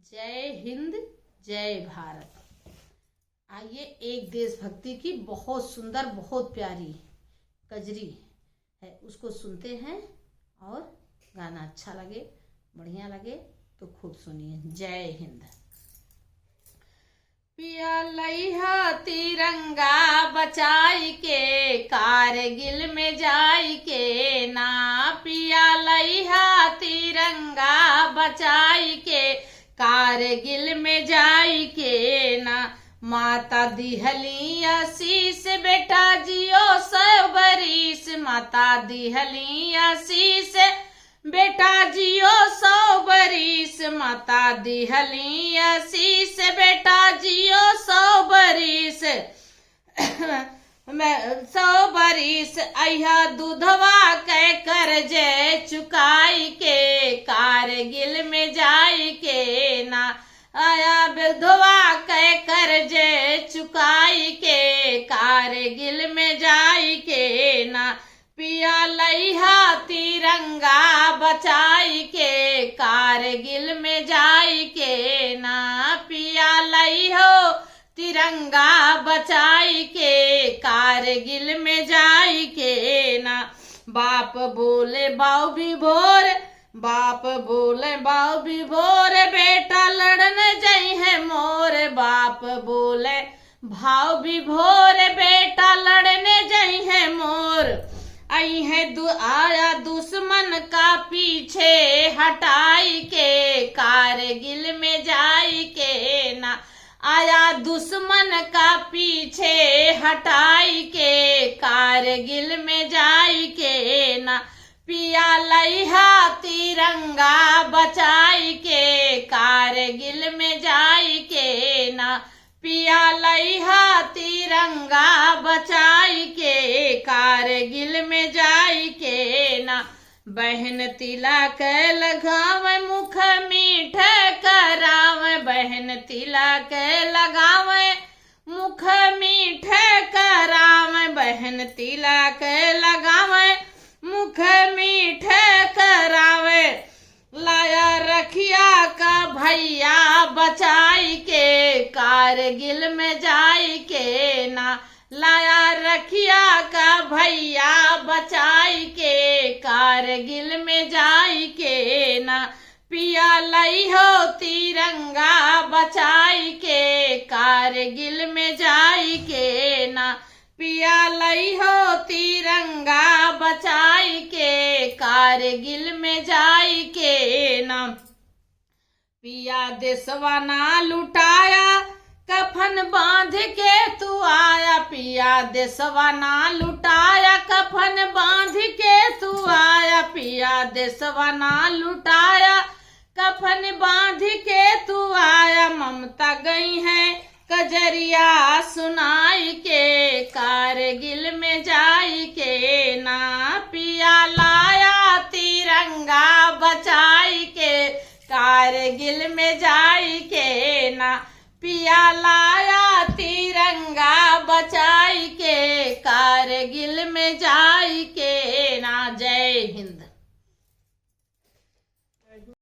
जय हिंद, जय भारत। आइए एक देशभक्ति की बहुत सुंदर, बहुत प्यारी कजरी है, उसको सुनते हैं और गाना अच्छा लगे, बढ़िया लगे तो खूब सुनिए। जय हिंद। पिया लइहा तिरंगा बचाई के, कारगिल में जाई के ना। पिया लइहा तिरंगा बचाई के, कारगिल में जाई के ना। माता दिहली आशीष, बेटा जियो 100 बरिस। माता दिहली आशीष, बेटा जियो 100 बरिस। माता दिहली आशीष, बेटा जियो 100 बरिस। 100 बरिस अइहा दूधवा के कर्जे चुकाई के, कारगिल में जाई के ना। आया विधवा के कर्जे चुकाई के, कारगिल में जाई के ना। पिया लइहा तिरंगा बचाई के, कारगिल में जाई के ना। पिया लइहो तिरंगा बचाई के, कारगिल में जाई के ना। बाप बोले बाऊ भी भोर, बाप बोले बाऊ भी भोर, बेटा लड़ने जाई है मोर। बाप बोले भाव भी भोर, बेटा लड़ने जाई है मोर। आई है आया दुश्मन का पीछे हटाई के, कारगिल में जाई के ना। आया दुश्मन का पीछे हटाई के, कारगिल में जाई के ना। पिया लइहा तिरंगा बचाई के, कारगिल में जाई के ना। पिया लइहा तिरंगा बचाई के, कारगिल में जाई के ना। बहन तिलक लगावे, मुख मीठ करावे। बहन तिलक लगावे, मुख मीठ करावे। बहन तिलक लगावे, मुख मीठ करावे। लाया रखिया का भैया बचाई के, कारगिल में जाई के ना। लाया रखिया का भैया बचाई के, कारगिल में जाई के ना। पिया लइहो तिरंगा बचाई के, कारगिल में जाई के ना। पिया लइहो तिरंगा बचाई के, कारगिल में जाई के ना। पिया देशवा ना लुटाया, कफन बांध के तू आया। पिया देशवा ना लुटाया, कफन बांध के तू आया। पिया देशवा ना लुटाया, कफन बांध के तू आया। ममता गई है कजरिया सुनाई के, कारगिल में जाई के ना। पिया लाया तिरंगा बचाई के, कारगिल में जाई के ना। पिया लाया तिरंगा बचाई के, कारगिल में जाई के ना। जय हिंद।